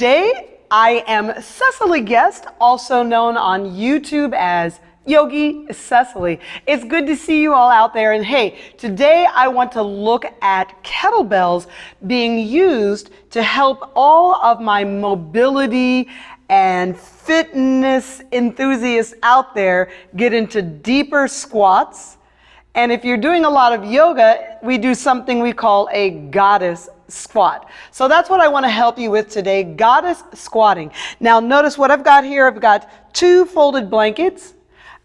Today, I am Cecily Guest, also known on YouTube as Yogi Cecily. It's good to see you all out there. And hey, today I want to look at kettlebells being used to help all of my mobility and fitness enthusiasts out there get into deeper squats. And if you're doing a lot of yoga, we do something we call a goddess squat. So that's what I want to help you with today, goddess squatting. Now notice what I've got here. I've got 2 folded blankets.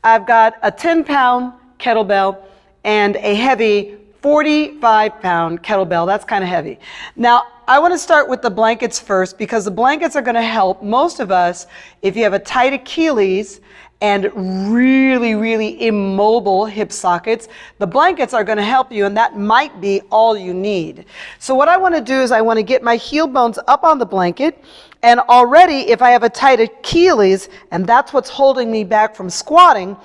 I've got a 10-pound kettlebell and a heavy 45-pound kettlebell. That's kind of heavy. Now I want to start with the blankets first because the blankets are going to help most of us if you have a tight Achilles and really immobile hip sockets. The blankets are going to help you, and that might be all you need. So what I want to do is I want to get my heel bones up on the blanket, and already if I have a tight Achilles and that's what's holding me back from squatting,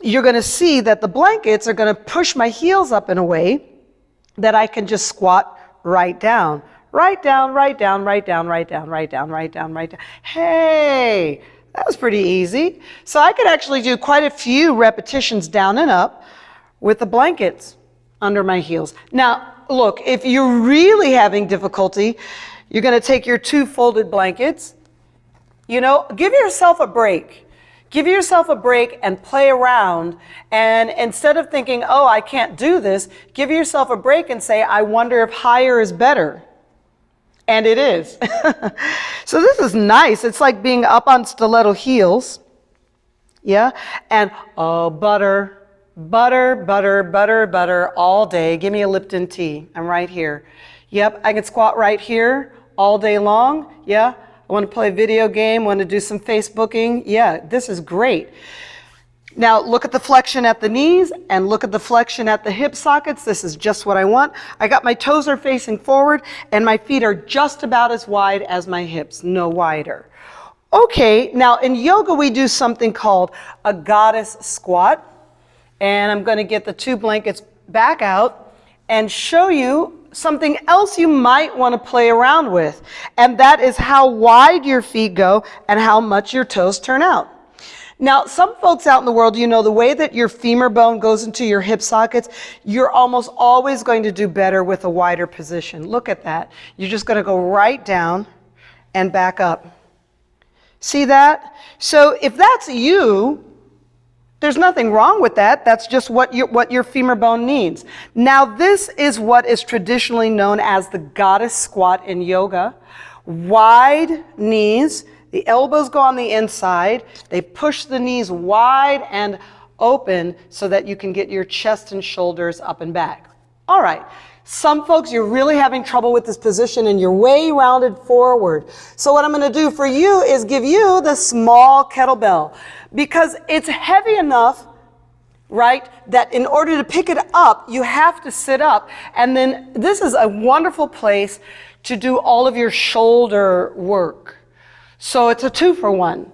you're going to see that the blankets are going to push my heels up in a way that I can just squat right down. Right down, right down, right down, right down, right down, right down, right down. Hey! That was pretty easy. So I could actually do quite a few repetitions down and up with the blankets under my heels. Now, look, if you're really having difficulty, you're going to take your 2 folded blankets. You know, give yourself a break. Give yourself a break and play around. And instead of thinking, oh, I can't do this, give yourself a break and say, I wonder if higher is better. And it is. So this is nice. It's like being up on stiletto heels. Yeah. And butter all day. Give me a Lipton tea. I'm right here. Yep. I can squat right here all day long. Yeah. I want to play a video game. Want to do some Facebooking. Yeah. This is great. Now look at the flexion at the knees and look at the flexion at the hip sockets. This is just what I want. I got my toes are facing forward and my feet are just about as wide as my hips, no wider. Okay, now in yoga we do something called a goddess squat. And I'm going to get the 2 blankets back out and show you something else you might want to play around with. And that is how wide your feet go and how much your toes turn out. Now, some folks out in the world, you know, the way that your femur bone goes into your hip sockets, you're almost always going to do better with a wider position. Look at that. You're just going to go right down and back up. See that? So if that's you, there's nothing wrong with that. That's just what your femur bone needs. Now, this is what is traditionally known as the goddess squat in yoga. Wide knees. The elbows go on the inside. They push the knees wide and open so that you can get your chest and shoulders up and back. All right. Some folks, you're really having trouble with this position and you're way rounded forward. So what I'm going to do for you is give you the small kettlebell because it's heavy enough, right, that in order to pick it up, you have to sit up. And then this is a wonderful place to do all of your shoulder work. So it's a 2-for-1.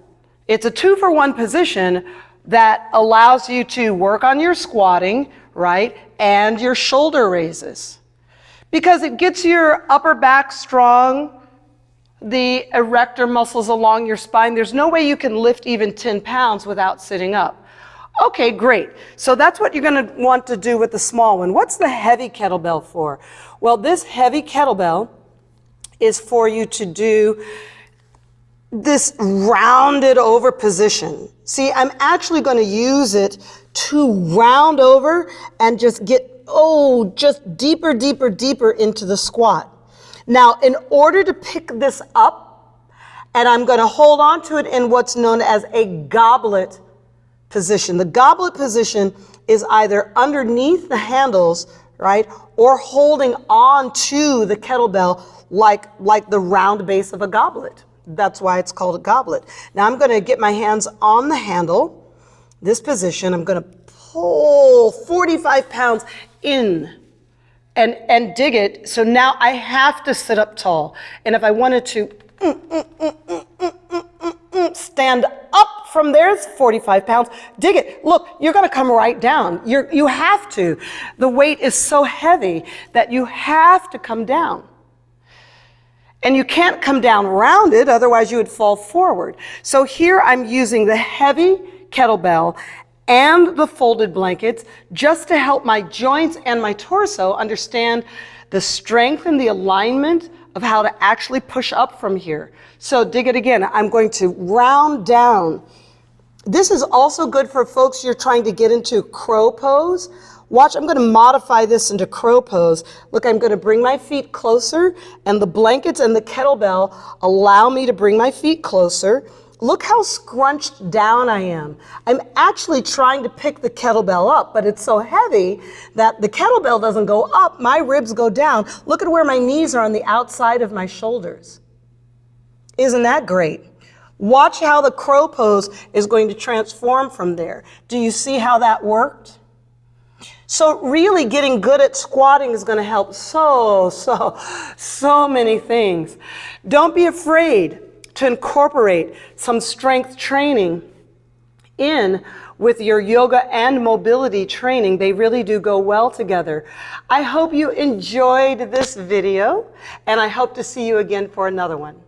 It's a 2-for-1 position that allows you to work on your squatting, right, and your shoulder raises. Because it gets your upper back strong, the erector muscles along your spine. There's no way you can lift even 10 pounds without sitting up. Okay, great. So that's what you're going to want to do with the small one. What's the heavy kettlebell for? Well, this heavy kettlebell is for you to do this rounded over position. See, I'm actually going to use it to round over and just get, just deeper into the squat. Now, in order to pick this up, and I'm going to hold on to it in what's known as a goblet position. The goblet position is either underneath the handles, right, or holding on to the kettlebell like the round base of a goblet. That's why it's called a goblet. Now I'm going to get my hands on the handle, this position. I'm going to pull 45 pounds in and dig it. So now I have to sit up tall. And if I wanted to stand up from there, it's 45 pounds, dig it. Look, you're going to come right down. You have to. The weight is so heavy that you have to come down. And you can't come down rounded, otherwise you would fall forward. So here I'm using the heavy kettlebell and the folded blankets just to help my joints and my torso understand the strength and the alignment of how to actually push up from here. So dig it again. I'm going to round down. This is also good for folks you're trying to get into crow pose. Watch, I'm going to modify this into crow pose. Look, I'm going to bring my feet closer, and the blankets and the kettlebell allow me to bring my feet closer. Look how scrunched down I am. I'm actually trying to pick the kettlebell up, but it's so heavy that the kettlebell doesn't go up, my ribs go down. Look at where my knees are on the outside of my shoulders. Isn't that great? Watch how the crow pose is going to transform from there. Do you see how that worked? So really getting good at squatting is going to help so many things. Don't be afraid to incorporate some strength training in with your yoga and mobility training. They really do go well together. I hope you enjoyed this video, and I hope to see you again for another one.